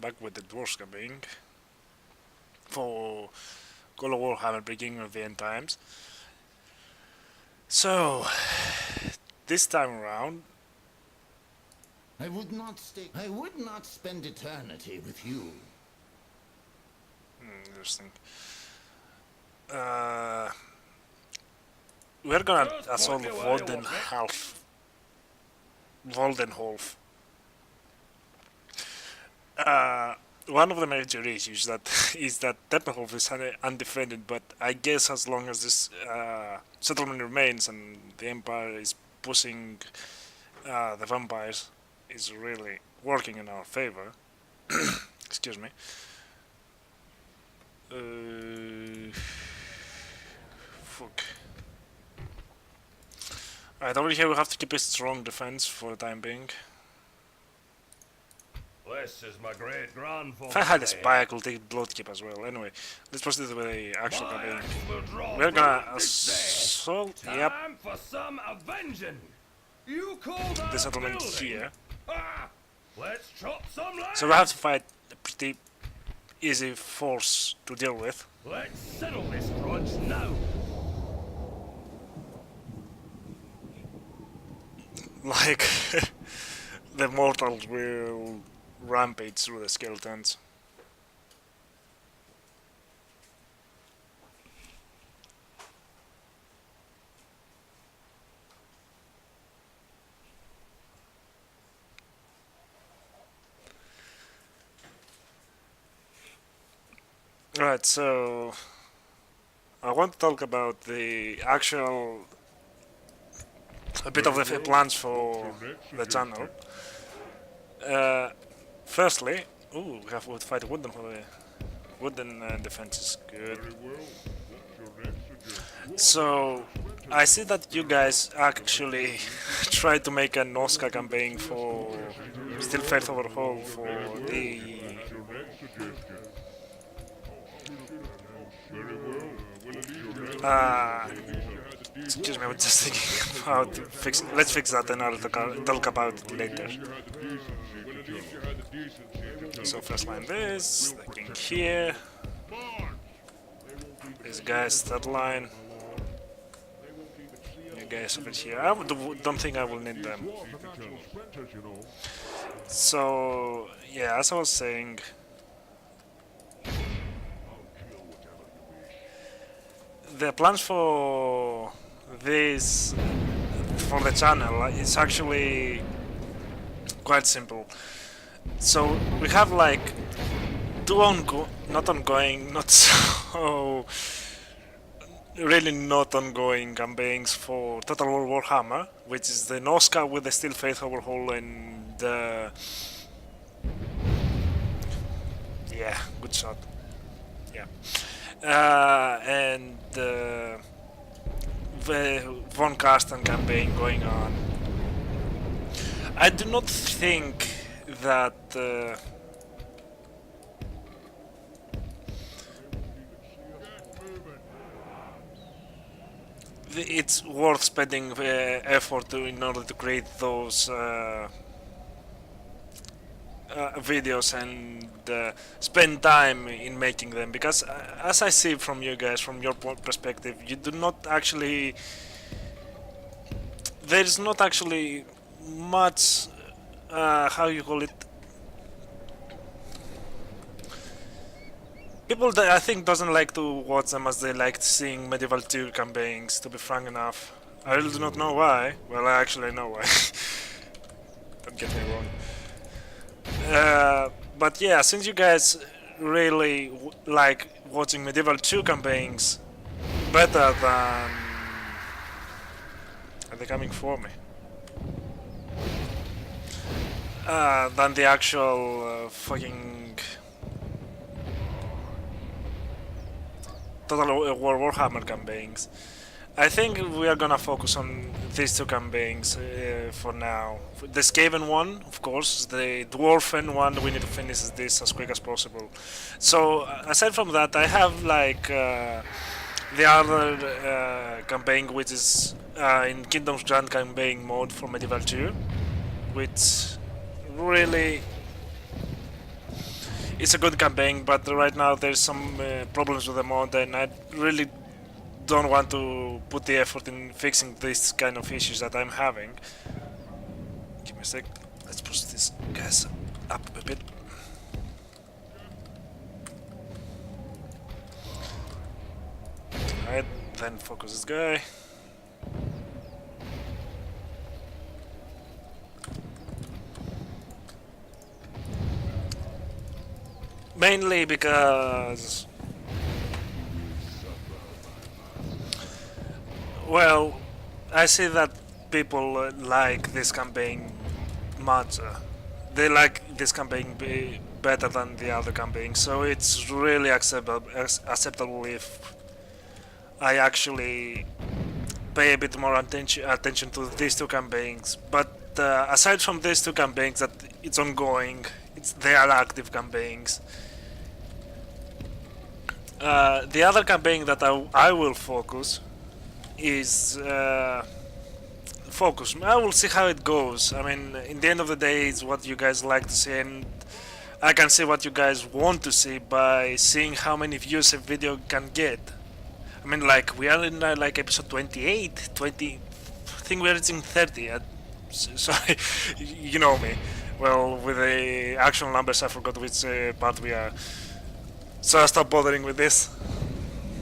back with the Dwarfs campaign for Call of Warhammer beginning of the end times. So, this time around, I would not spend eternity with you. interesting. We're gonna assault Voldenholf. One of the major issues that is that Tempelhof is undefended, but I guess as long as this settlement remains and the Empire is pushing the vampires, is really working in our favor. Excuse me. Fuck. Alright, over here we have to keep a strong defense for the time being. This is my great grandfather. If I had a spy, I could take Bloodkeep as well. Anyway, let's proceed with the actual campaign. We're gonna assault. Yep. Time for some avenging. You call that The settlement here. Ah, let's chop some land. So we have to fight a pretty easy force to deal with. Let's settle this grudge now. Like the mortals will rampage through the skeletons. Right, so I want to talk about the actual a bit of the plans for the channel. Firstly, we have to fight wooden for the wooden defense is good. So I see that you guys actually try to make an Oscar campaign for Still Faith Overhaul for the excuse me, I'm just thinking about let's fix that and I'll talk about it later. So first line this, the king here, this guy's third line, you guys over here. I don't think I will need them. So yeah, as I was saying, the plans for this, for the channel, is actually quite simple. So we have like two not ongoing campaigns for Total War Warhammer, which is the Nosca with the Still Faith Overhaul and yeah, good shot. Yeah. And the Von Karsten campaign going on. I do not think that it's worth spending effort in order to create those videos and spend time in making them, because as I see from you guys, from your perspective, you do not actually, there is not actually much how you call it, people that I think doesn't like to watch them as they like seeing Medieval 2 campaigns, to be frank enough. I really do not know why. Well, I actually know why. Don't get me wrong. But yeah, since you guys really like watching Medieval 2 campaigns better than... Are they coming for me? Than the actual fucking Total War Warhammer campaigns, I think we are gonna focus on these two campaigns for now. The Skaven one, of course, the Dwarfen one, we need to finish this as quick as possible. So, aside from that, I have like the other campaign, which is in Kingdom's Grand campaign mode for Medieval 2, which really it's a good campaign, but right now there's some problems with the mod, and I really don't want to put the effort in fixing this kind of issues that I'm having. Give me a sec. Let's push this gas up a bit. Alright, then focus this guy. Mainly because, well, I see that people like this campaign much. They like this campaign better than the other campaign, so it's really acceptable if I actually pay a bit more attention to these two campaigns. But aside from these two campaigns that it's ongoing, they are active campaigns. The other campaign that I will focus is focus. I will see how it goes. I mean, in the end of the day, it's what you guys like to see, and I can see what you guys want to see by seeing how many views a video can get. I mean, like, we are in like episode 28, 20. I think we're reaching 30. Sorry, you know me. Well, with the actual numbers, I forgot which part we are. So I stopped bothering with this.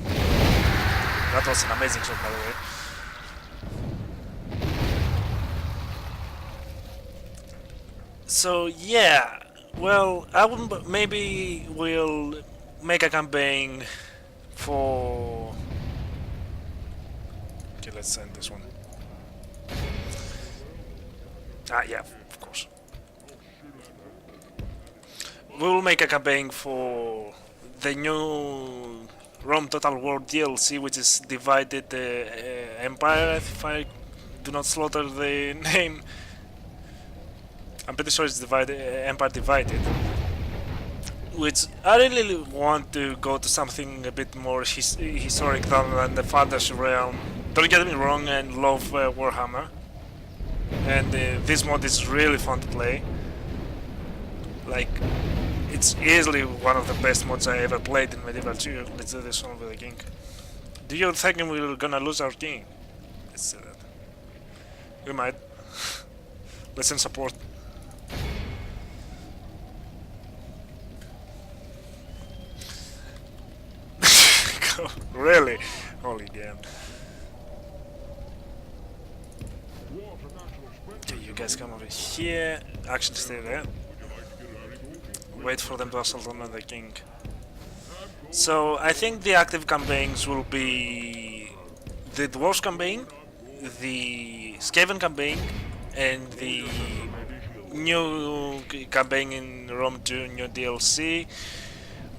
That was an amazing shot, by the way. So yeah, well, maybe we'll make a campaign for. Okay, let's send this one. Yeah, of course. We will make a campaign for the new Rome Total War DLC, which is Divided Empire, if I do not slaughter the name. I'm pretty sure it's Empire Divided. Which I really want to go to something a bit more historic than the Fantasy Realm. Don't get me wrong, I love Warhammer. And this mod is really fun to play. Like, it's easily one of the best mods I ever played in Medieval 2. Let's do this one with the king. Do you think we're gonna lose our king? Let's say that. We might. Let's send support. Really? Holy damn. Okay, you guys come over here. Actually, stay there. Wait for them to assault on the king. So, I think the active campaigns will be the Dwarfs campaign, the Skaven campaign, and the new campaign in Rome 2, new DLC,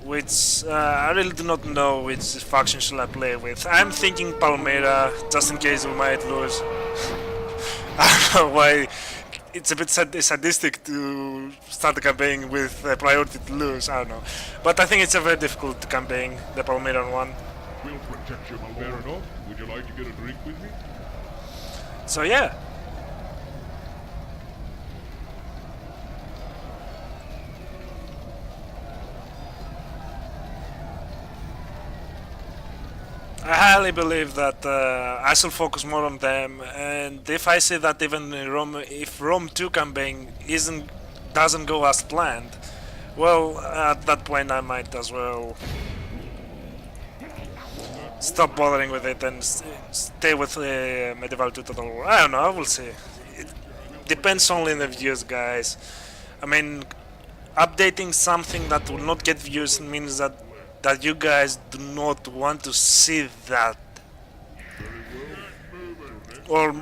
which I really do not know which faction should I play with. I'm thinking Palmyra, just in case we might lose. I don't know why it's a bit sadistic to start the campaign with a priority to lose, I don't know. But I think it's a very difficult campaign, the Palmyran one. We'll protect you, fair enough. Would you like to get a drink with me? So yeah. I highly believe that I shall focus more on them, and if I see that even if Rome 2 campaign doesn't go as planned, well, at that point I might as well stop bothering with it and stay with Medieval 2 Total War. I don't know, I will see. It depends only on the views, guys. I mean, updating something that will not get views means that you guys do not want to see that. Or,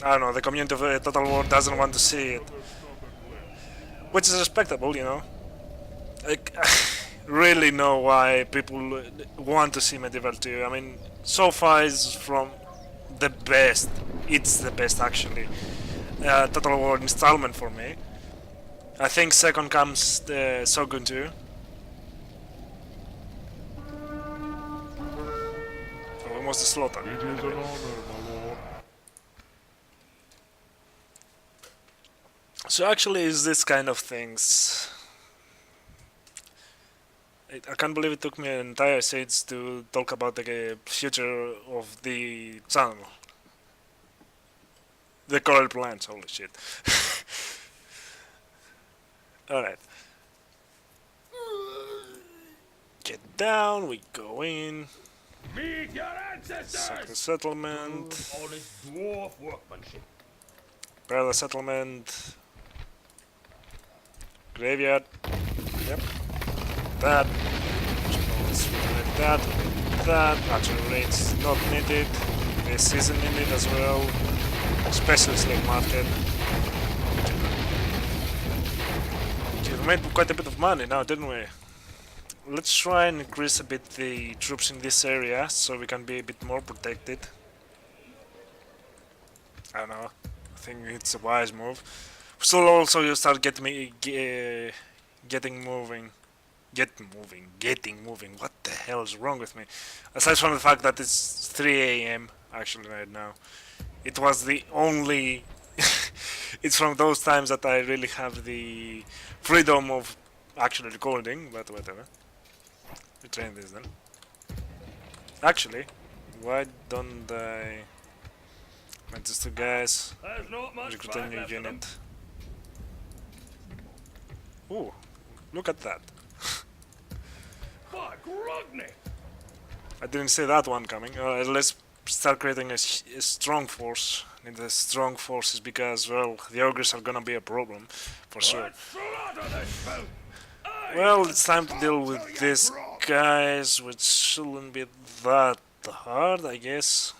I don't know, the community of Total War doesn't want to see it. Which is respectable, you know. Like, I really know why people want to see Medieval 2. I mean, so far is from the best. It's the best, actually. Total War installment for me. I think second comes Shogun 2. Almost a slaughter. It is an honor, my lord. So actually, it's this kind of things. I can't believe it took me an entire stage to talk about the future of the channel. The coral plants, holy shit. Alright. Get down, we go in. Meet your Sack the ancestors! settlement. Honest dwarf workmanship. Prepare the settlement. Graveyard. Yep. That. That. That. Natural rates not needed. This isn't needed as well. Especially slave market. We made quite a bit of money now, didn't we? Let's try and increase a bit the troops in this area so we can be a bit more protected. I don't know. I think it's a wise move. So also you start getting moving. Getting moving. What the hell is wrong with me? Aside from the fact that it's 3 a.m. actually right now. It was the only... it's from those times that I really have the freedom of actually recording, but whatever. We train this then. Actually, why don't I... just two guys, There's not much recruit a fight new left of them. unit. Ooh, look at that. By Grogny! I didn't see that one coming. Let's start creating a strong force. And the strong force is because, well, the ogres are gonna be a problem, for sure. Let's slaughter this food! Well, it's time to deal with these guys, which shouldn't be that hard, I guess.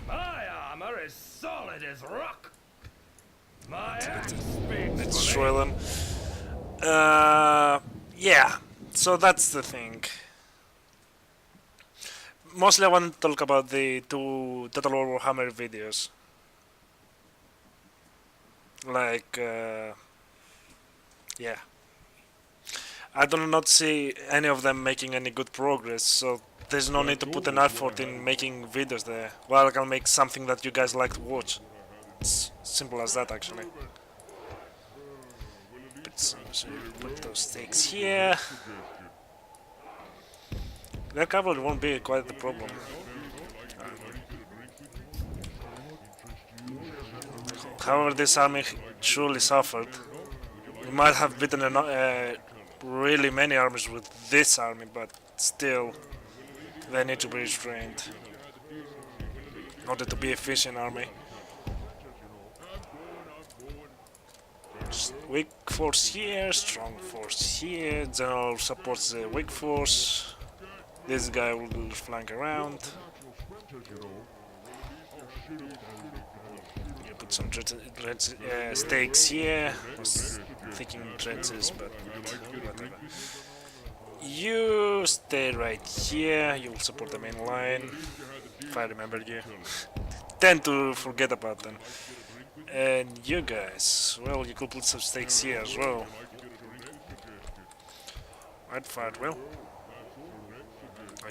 My armor is solid as rock. My axe speaks Let's for destroy me. them. Yeah, so that's the thing. Mostly I want to talk about the two Total War Warhammer videos. Like, yeah. I do not see any of them making any good progress, so there's no need to put an effort in making videos there. Well, I can make something that you guys like to watch. It's simple as that, actually. Put those stakes here. Their cavalry won't be quite the problem. However, this army truly suffered. We might have beaten really many armies with this army, but still, they need to be restrained in order to be efficient army. Weak force here, strong force here. General supports the weak force. This guy will flank around. You put some stakes here. I was thinking trenches, but whatever. You stay right here. You will support the main line. If I remember you. Tend to forget about them. And you guys, well, you could put some stakes here as well. I'd fight well.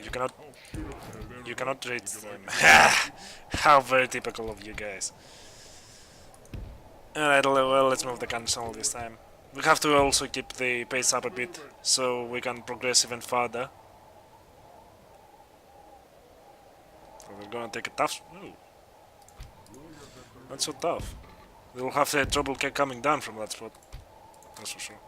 You cannot reach them. How very typical of you guys. Alright, well, let's move the cancel this time. We have to also keep the pace up a bit, so we can progress even further. So we're gonna take a tough... Ooh. Not so tough. We'll have trouble coming down from that spot. That's for sure.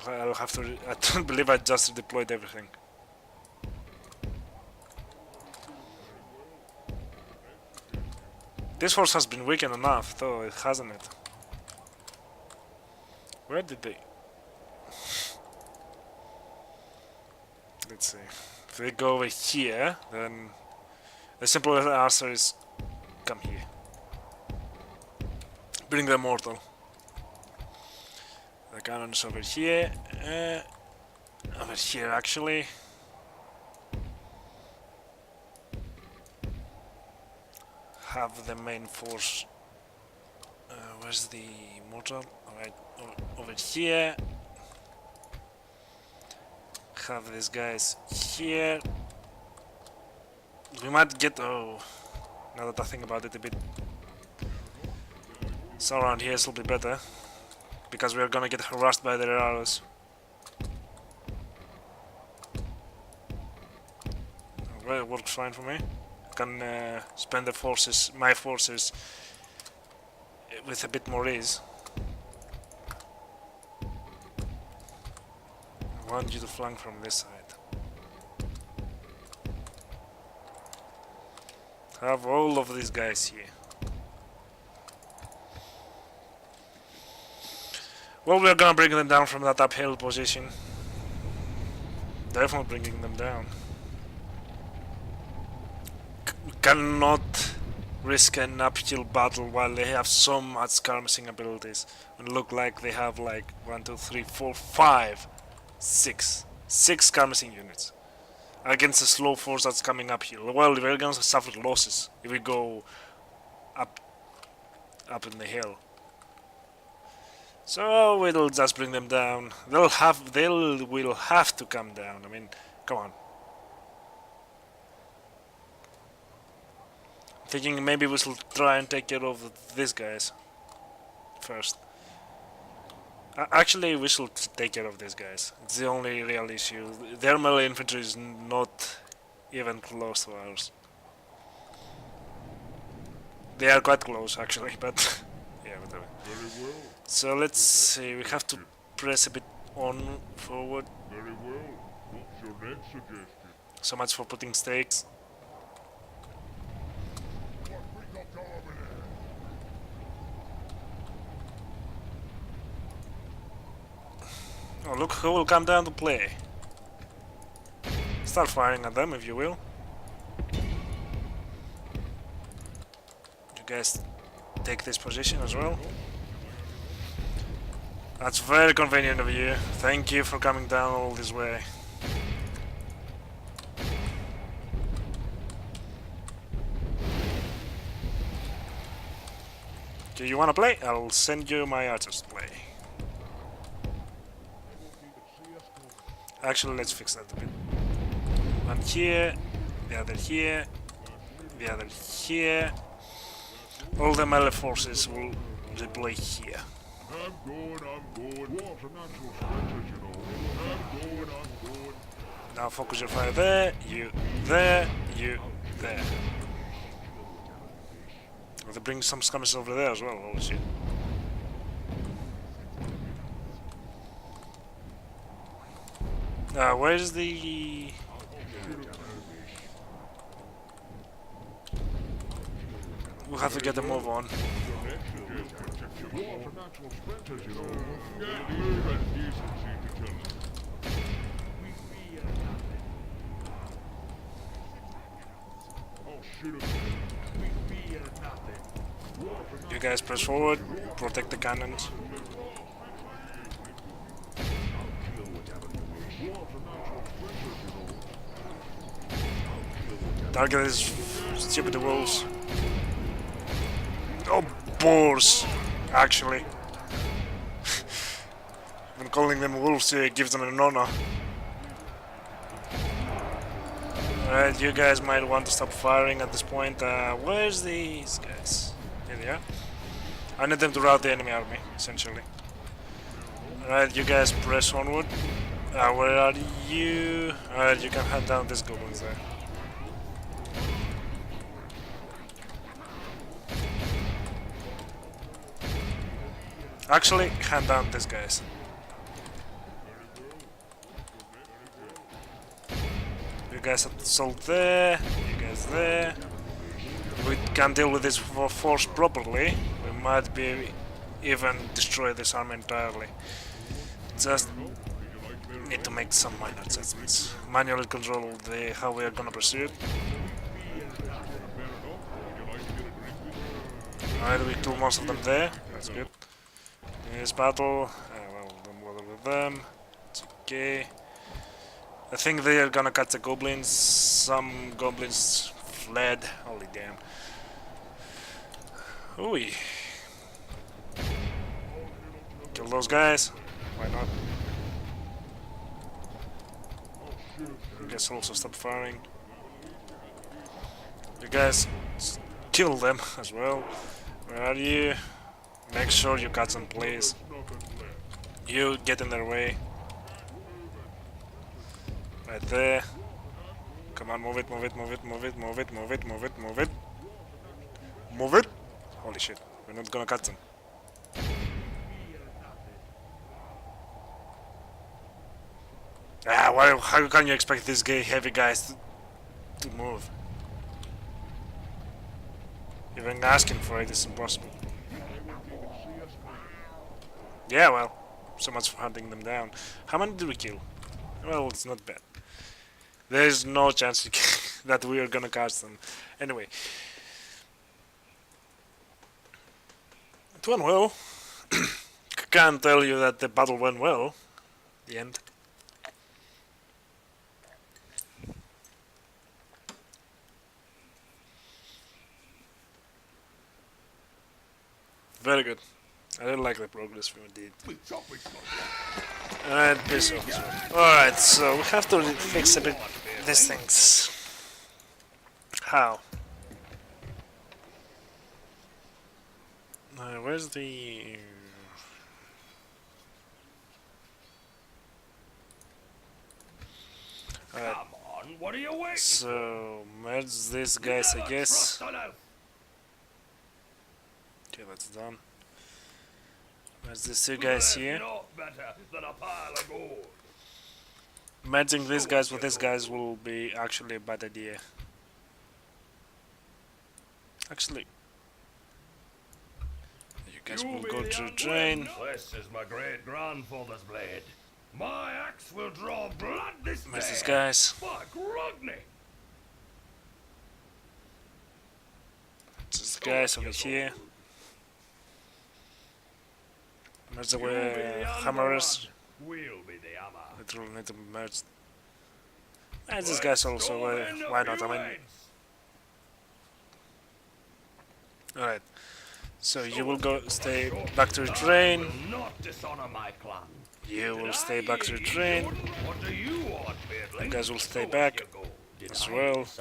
I'll have to... I don't believe I just deployed everything. This force has been weakened enough, though, it hasn't it? Where did they... Let's see. If they go over here, then the simple answer is come here. Bring the mortal. The cannons over here. Over here, actually. Have the main force. Where's the mortal? Alright, over here. Have these guys here. We might get... Oh, now that I think about it a bit. So around here will be better, because we are gonna get harassed by their arrows. Well, it works fine for me. Can spend the forces, my forces, with a bit more ease. I want you to flank from this side. Have all of these guys here. Well, we're gonna bring them down from that uphill position. Definitely bringing them down. We cannot risk an uphill battle while they have so much skirmishing abilities and look like they have like 1, 2, 3, 4, 5, 6 skirmishing units against a slow force that's coming uphill. Well, we're gonna suffer losses if we go up in the hill. So we'll just bring them down. They will have to come down. I mean, come on. Thinking maybe we should try and take care of these guys first. Actually, we should take care of these guys. It's the only real issue. Their melee infantry is not even close to ours. They are quite close, actually, but yeah, whatever. Very well. So let's see. We have to press a bit on forward. Very well. What's your next suggestion? So much for putting stakes. What we got over there? Oh, look who will come down to play. Start firing at them, if you will. You guys take this position as well. That's very convenient of you. Thank you for coming down all this way. Do you wanna play? I'll send you my archers to play. Actually, let's fix that a bit. One here, the other here, the other here. All the melee forces will deploy here. I'm going. Dwarfs are natural sprinters, you know. I'm going. Now focus your fire there, you there, you there. Oh, they bring some skirmishers over there as well, holy shit. Where's the... We'll have to get a move on. Dwarfs are natural sprinters, you know. Get moving. Decency to kill them. I'll shoot them. You guys press forward, protect the cannons. Target these stupid wolves. Oh, boars, actually. Been calling them wolves gives them an honor. Alright, you guys might want to stop firing at this point. Where's these guys? Here they are. I need them to rout the enemy army, essentially. Alright, you guys press onward. Where are you? Alright, you can hunt down these goblins there. Actually, hand down these guys. You guys assault there, you guys there. We can deal with this force properly. We might be even destroy this army entirely. Just need to make some minor adjustments. Manually control how we are gonna pursue it. Alright, we kill most of them there. That's good. This battle, well, don't bother with them. It's okay. I think they are gonna catch the goblins. Some goblins fled. Holy damn. Ooh. Kill those guys. Why not? I guess also stop firing. You guys kill them as well. Where are you? Make sure you catch them, please. You get in their way. Right there. Come on, move it, move it, move it, move it, move it, move it, move it, move it. Move it! Holy shit, we're not gonna catch them. Ah, how can you expect these heavy guys to move? Even asking for it is impossible. Yeah, well, so much for hunting them down. How many did we kill? Well, it's not bad. There's no chance that we are gonna catch them. Anyway. It went well. Can't tell you that the battle went well. The end. Very good. I really like the progress we did. And this also. Alright, so we have to fix a bit these things. How? Where's the... Alright. Come on, what are you waiting? So, merge these guys, I guess. Okay, that's done. Merge these two guys here. Not better than a pile of gold. Merging these guys with these guys will be actually a bad idea. Actually, you guys will go to the train. This is my great grandfather's blade. My axe will draw blood this day. Merge these guys. Fuck Rodney. These guys over here. Merge the hammers. We'll be the hammer. It will need to merge. And these guys also, why not? I mean, alright. So you will go stay back to the train. Not dishonor my clan. You will stay back to the train. What do you want, Beardling? You guys will stay back as well. If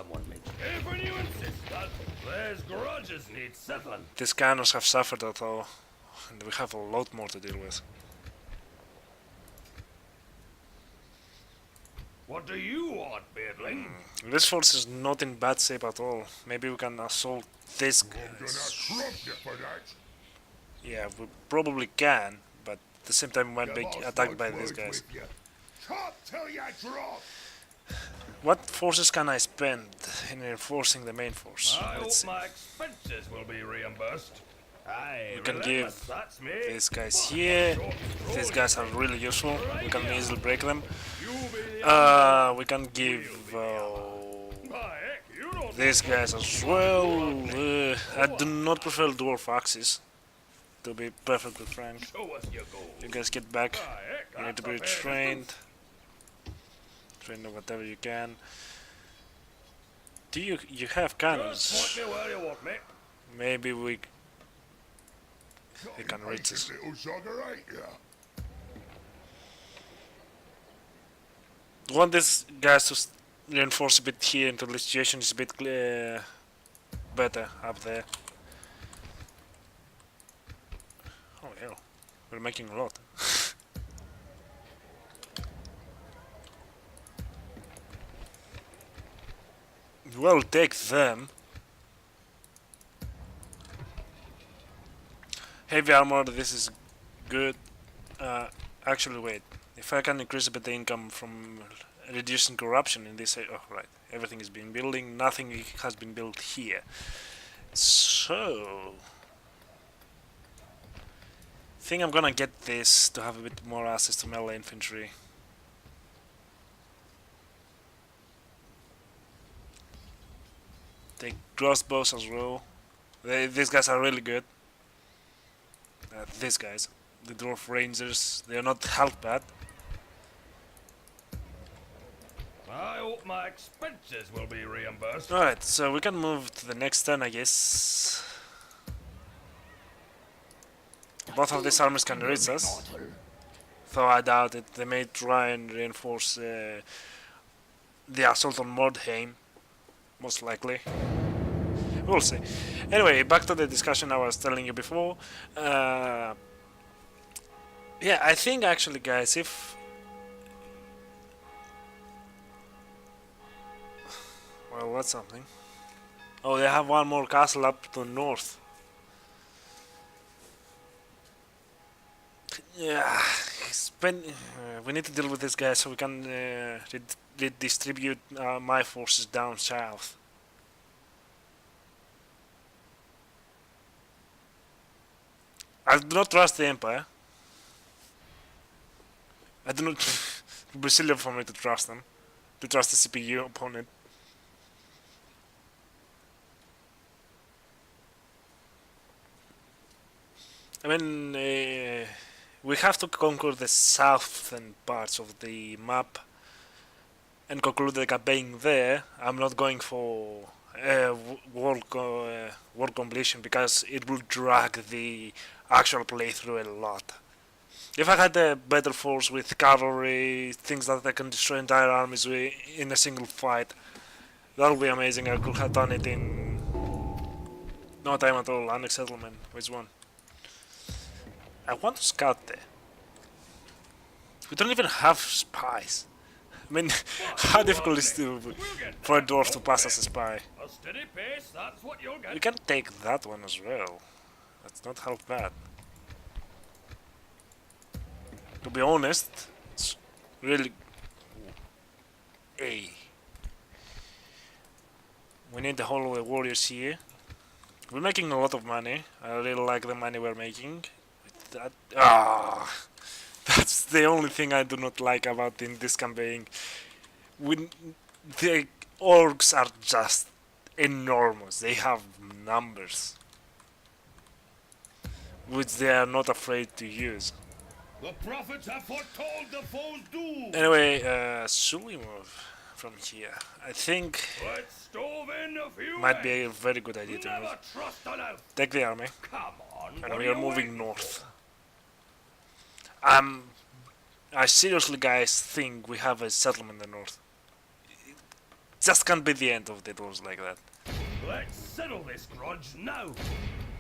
you insist that, there's grudges need settling. These cannons have suffered at all, and we have a lot more to deal with. What do you want, Beardling? This force is not in bad shape at all. Maybe we can assault this I'm gonna guys. trump you for that. Yeah, we probably can, but at the same time we might be attacked by these guys. Chop till you drop. What forces can I spend in reinforcing the main force? I hope Let's see. my expenses will be reimbursed. Aye, We can relentless, give that's me. these guys here. These guys are really useful. We can easily break them. You be the We can give My heck, you don't these guys as well. I do not prefer dwarf axes, to be perfectly frank. show us your gold. You guys get back. My heck, You need to that's be a fair trained. Train whatever you can. Do you have Just cannons? point me where you want me. Maybe we can reach us. Little sugar, ain't ya? Want these guys to reinforce a bit here until the situation is a bit better up there. Oh hell, we're making a lot. Well, take them. Heavy armor, this is good. Actually, wait. If I can increase a bit the income from reducing corruption in this area. Oh, right. Everything is being building. Nothing has been built here. So, think I'm gonna get this to have a bit more access to melee infantry. Take crossbows as well. These guys are really good. These guys, the dwarf rangers, they are not half bad. I hope my expenses will be reimbursed. Alright, so we can move to the next turn, I guess. Both of these armies can reach us, though I doubt it. They may try and reinforce the assault on Mordheim, most likely. We'll see. Anyway, back to the discussion I was telling you before. Yeah, I think actually, guys, if... Well, what's something? Oh, they have one more castle up to the north. Yeah, we need to deal with this guy so we can redistribute my forces down south. I do not trust the Empire. I do not... It would be silly for me to trust them. To trust the CPU opponent. I mean, we have to conquer the southern parts of the map and conclude the campaign there. I'm not going for world completion because it will drag the actual playthrough a lot. If I had a better force with cavalry, things that I can destroy entire armies in a single fight, that would be amazing. I could have done it in no time at all. Annex settlement, which one? I want to scout there. We don't even have spies. I mean, how difficult is it for a dwarf to pass as a spy? A steady pace, that's what you'll get. We can take that one as well. That's not half bad. To be honest, it's really... Hey. We need the whole of the warriors here. We're making a lot of money. I really like the money we're making. That, that's the only thing I do not like about in this campaign. The orcs are just enormous. They have numbers, which they are not afraid to use. The prophets have foretold the foe's doom. Anyway, should we move from here? I think Let's stove in a few might be a eggs. very good idea to Never move. trust an elf. Take the army, Come on, and what we are are you moving waiting north. for? I seriously, guys, think we have a settlement in the north. It just can't be the end of the doors like that. Let's settle this grudge now.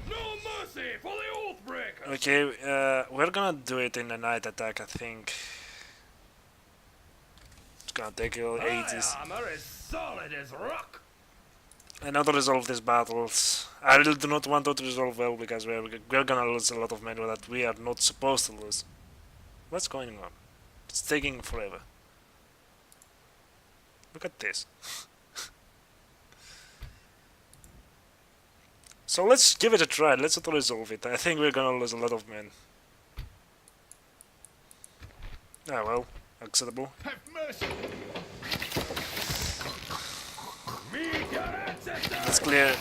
No mercy for the Oathbreakers. Okay, we're gonna do it in a night attack, I think. It's gonna take ages. My armor is solid as rock. I know to resolve these battles. I really do not want to resolve well because we're gonna lose a lot of men that we are not supposed to lose. What's going on? It's taking forever. Look at this. So let's give it a try. Let's auto resolve it. I think we're gonna lose a lot of men. Ah well, acceptable. Have mercy! Meet your ancestors. It's clear.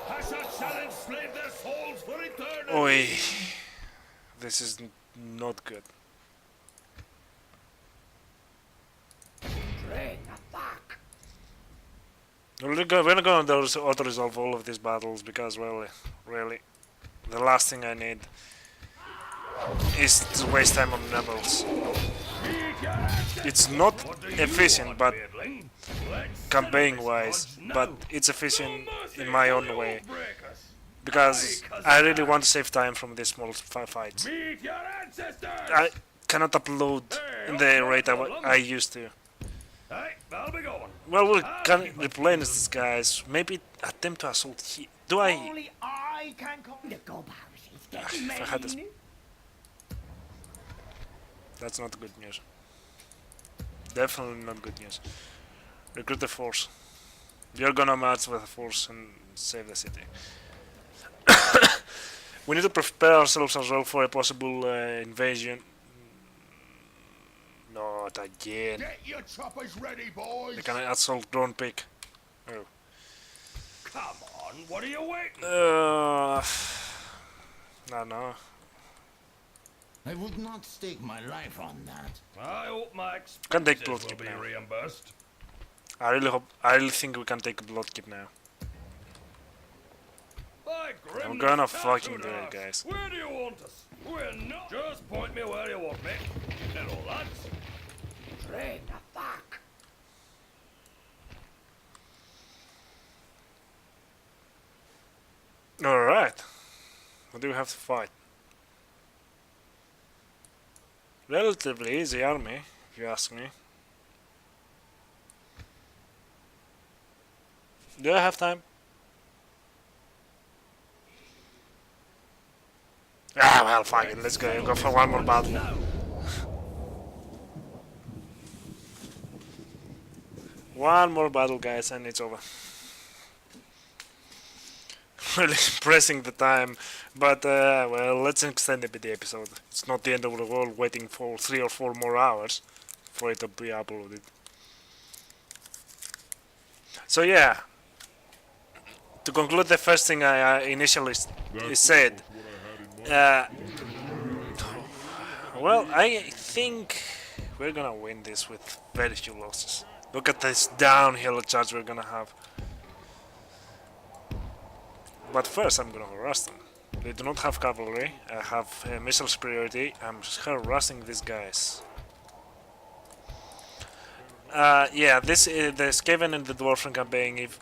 Hasha shall enslave their souls for eternity. Oi. This is not good. Bring attack. We're gonna auto resolve all of these battles because really, the last thing I need is to waste time on rebels. It's not efficient, but campaign-wise, but it's efficient in my own way because I really want to save time from these small fights. Meet your ancestors. I cannot upload in the rate I used to. Hey, I'll be going. Well, we can replenish these guys. Maybe attempt to assault here. Do I? Only I can come. The go is getting If I had this- mean. That's not good news. Definitely not good news. Recruit the force. You're gonna march with a force and save the city. We need to prepare ourselves as well for a possible invasion. Not again. Get your choppers ready, boys! They can assault drone pick. Oh. Come on, what are you waiting? No. I would not stake my life on that. I hope my Can take expenses will Bloodkeep be now. reimbursed. I really think we can take Bloodkeep now. By I'm grimness gonna tattooed fucking do it, us. guys. Where do you want us? We're not. Just point me where you want me, little lads. Train attack. Alright. What do we have to fight? Relatively easy army, if you ask me. Do I have time? Ah, well, fuck it. Let's go for one more battle. One more battle, guys, and it's over. Really pressing the time, but well, let's extend a bit the episode. It's not the end of the world waiting for 3 or 4 more hours for it to be uploaded. So yeah, to conclude the first thing I initially said, well, I think we're gonna win this with very few losses. Look at this downhill charge we're gonna have. But first I'm gonna harass them. They do not have cavalry, I have missile superiority, I'm harassing these guys. Yeah, this the Skaven and the Dwarfen campaign, if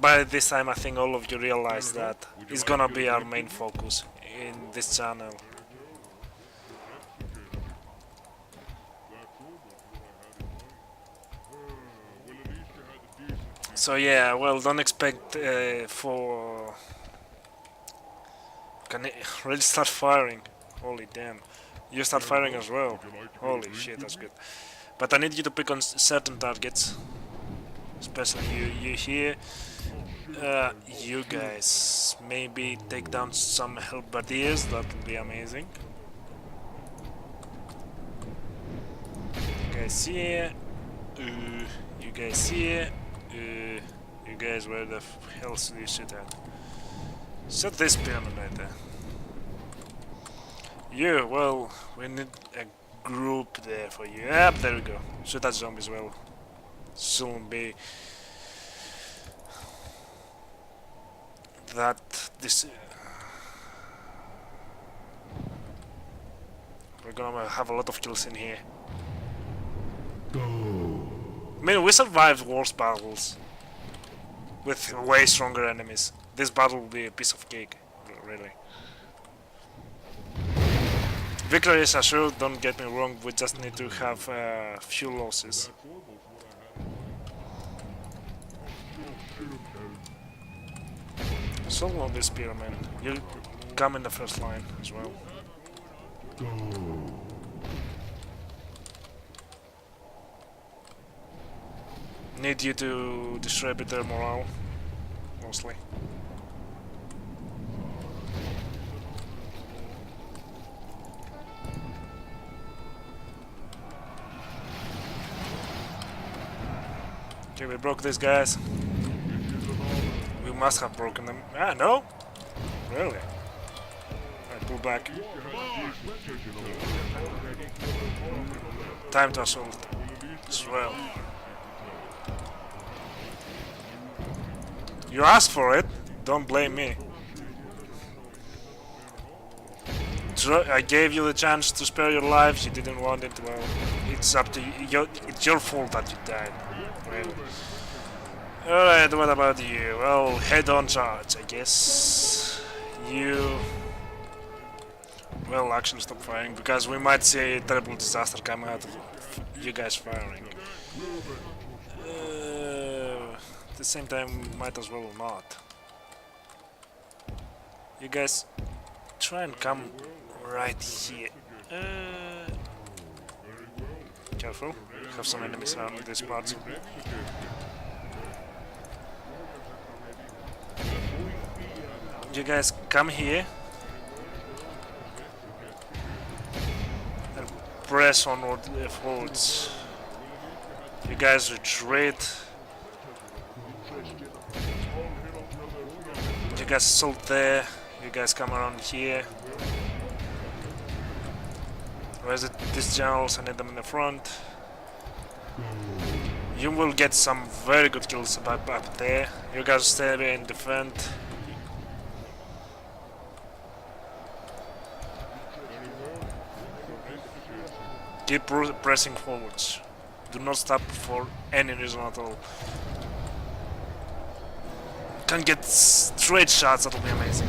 by this time I think all of you realize that is gonna be our main focus in this channel. So yeah, well, don't expect for... Can I really start firing? Holy damn. You start firing as well. Holy shit, that's good. But I need you to pick on certain targets. Especially you here. You guys. Maybe take down some halberdiers, that would be amazing. You guys here. You guys here. You guys, where the hell do you shoot at? Set this pyramid right there. You, well, we need a group there for you. Yep, there we go. Shoot that zombie as well. Soon be that this. We're gonna have a lot of kills in here. I mean, we survived worse battles with way stronger enemies. This battle will be a piece of cake, really. Victory is assured, don't get me wrong, we just need to have few losses. Solo on this pyramid, you'll come in the first line as well. Need you to distribute their morale, mostly. Okay, we broke these guys. We must have broken them. Ah, no? Really? Alright, pull back. Time to assault as well. You asked for it, don't blame me. I gave you the chance to spare your lives, you didn't want it, well, it's up to you. It's your fault that you died. Really. Alright, what about you? Well, head on charge, I guess. You... Well, actually stop firing, because we might see a terrible disaster coming out of you guys firing. At the same time, might as well not. You guys try and come right here. Careful, have some enemies around these parts. You guys come here and press onward forwards. You guys retreat. You guys assault there. You guys come around here. Where's it? These generals, I need them in the front. You will get some very good kills up there. You guys stay there and defend. Keep pressing forwards. Do not stop for any reason at all. can get straight shots, that'll be amazing.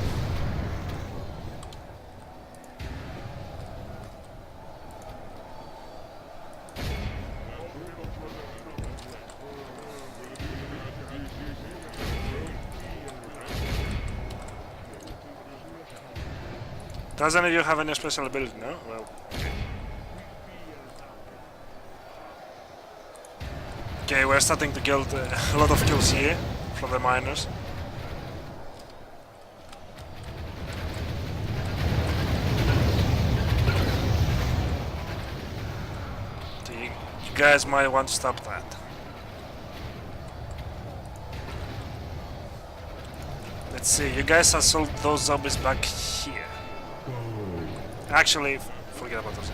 Does any of you have any special ability? No? Well, okay. Okay, we're starting to get a lot of kills here from the miners. So you guys might want to stop that. Let's see, you guys assault those zombies back here. Actually, forget about those.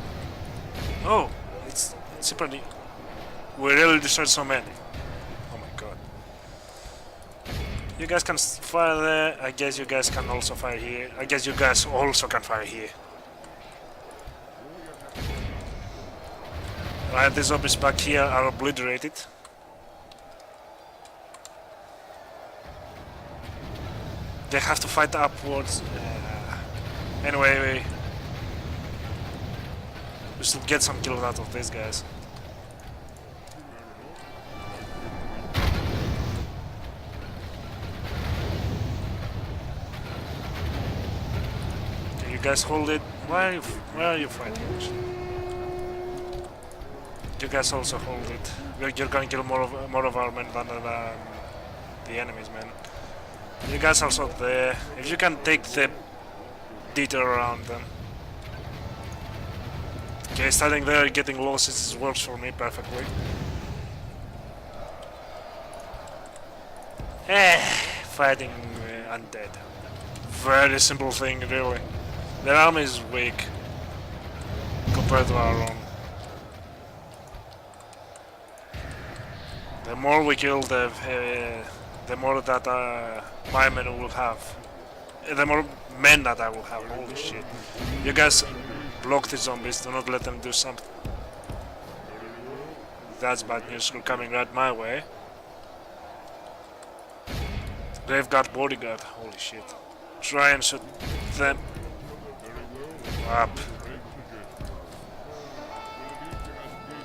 Oh, it's super neat. We really destroyed so many. Oh my god. You guys can fire there. I guess you guys can also fire here. I guess you guys also can fire here. Right, the zombies back here are obliterated. They have to fight upwards. Anyway, we should get some kills out of these guys. Okay, you guys hold it. Where are you fighting? You guys also hold it. You're gonna kill more of our men than the enemies, man. You guys are also there. If you can take the detour around them. Okay, standing there getting losses works for me perfectly. Fighting undead. Very simple thing, really. Their army is weak compared to our own. The more we kill, the more that my men will have. The more men that I will have. Holy shit. You guys block the zombies, do not let them do something. That's bad news coming right my way. Graveguard bodyguard, holy shit. Try and shoot them up.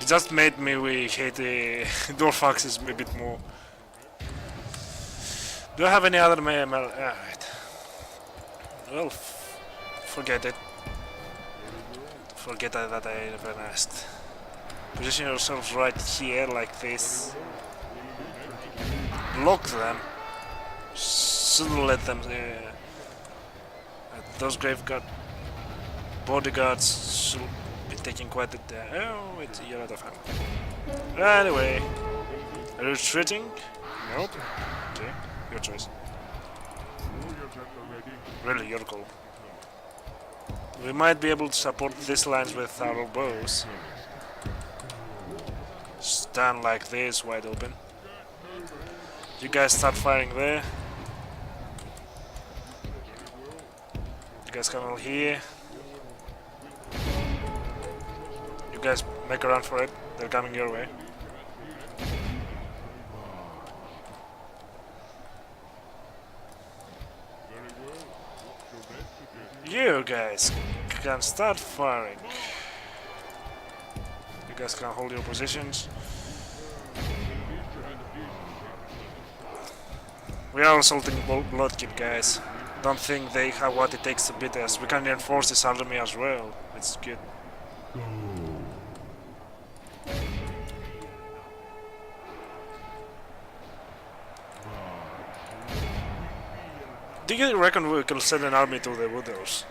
It just made me hate the dwarf axes a bit more. Do I have any other alright. Well, forget it. Forget that I even asked. Position yourselves right here, like this. Block them. Shouldn't let them. Those graveguard bodyguards should be taking quite a. Oh, you're out of ammo. Anyway, are you retreating? Nope. Okay, your choice. Really, your call. We might be able to support these lines with our bows. Stand like this, wide open. You guys start firing there. You guys come over here. You guys make a run for it. They're coming your way. You guys can start firing. You guys can hold your positions. We are assaulting Bloodkeep, guys. Don't think they have what it takes to beat us. We can reinforce this army as well. It's good. Do you reckon we can send an army to the Wooders?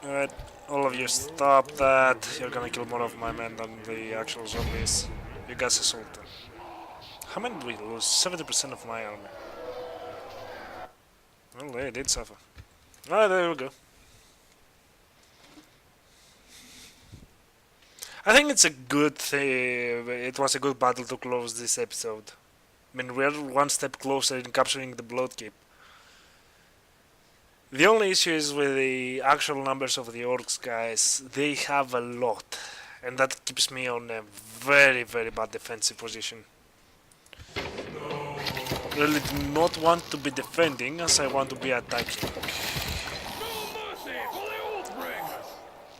Alright, all of you stop that. You're gonna kill more of my men than the actual zombies. You guys assault them. How many did we lose? 70% of my army. Well, they did suffer. Alright, there we go. I think it's a good thing. It was a good battle to close this episode. I mean, we're one step closer in capturing the Bloodkeep. The only issue is with the actual numbers of the orcs, guys. They have a lot. and that keeps me on a very, very bad defensive position. Really do not want to be defending as I want to be attacking. No mercy for the Oathbreakers.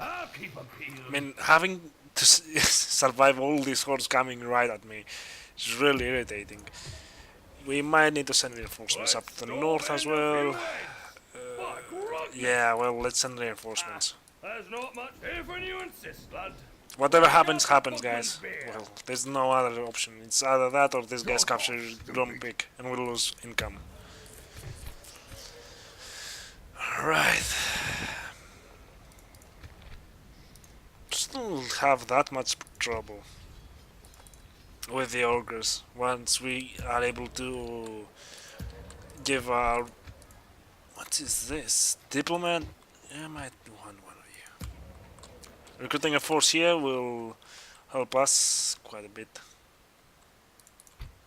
I'll keep 'em peeled. I mean, having to survive all these hordes coming right at me is really irritating. We might need to send reinforcements up to the north as well. Yeah, well, let's send reinforcements. There's not much if when you insist, lad. Whatever happens, happens, guys. Well, there's no other option. It's either that or this guy's capture Drum Peak and we'll lose income. Right. Still have that much trouble with the ogres once we are able to give our... What is this? Diplomat? I might want one of you. Recruiting a force here will help us quite a bit.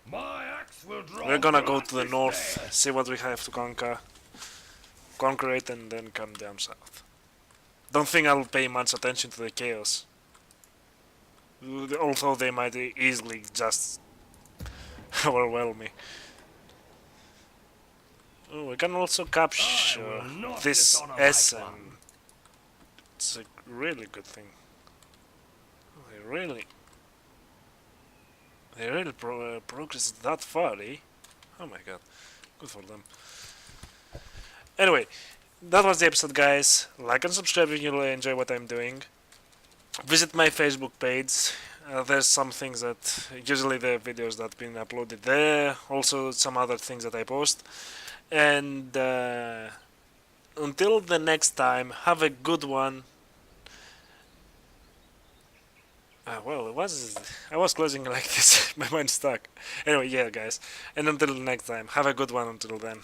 My axe will draw We're gonna go blood to the this north, blade. see what we have to conquer it, and then come down south. Don't think I'll pay much attention to the chaos. Although they might easily just overwhelm me. Oh, we can also capture will not this dishonor my Essen. clan. It's a really good thing. They really progressed that far, eh? Oh my god, good for them. Anyway, that was the episode, guys. Like and subscribe if you enjoy what I'm doing. Visit my Facebook page. There's some things that, usually the videos that have been uploaded there, also some other things that I post. And until the next time, have a good one. Well, I was closing like this, my mind's stuck. Anyway, yeah, guys. And until the next time, have a good one until then.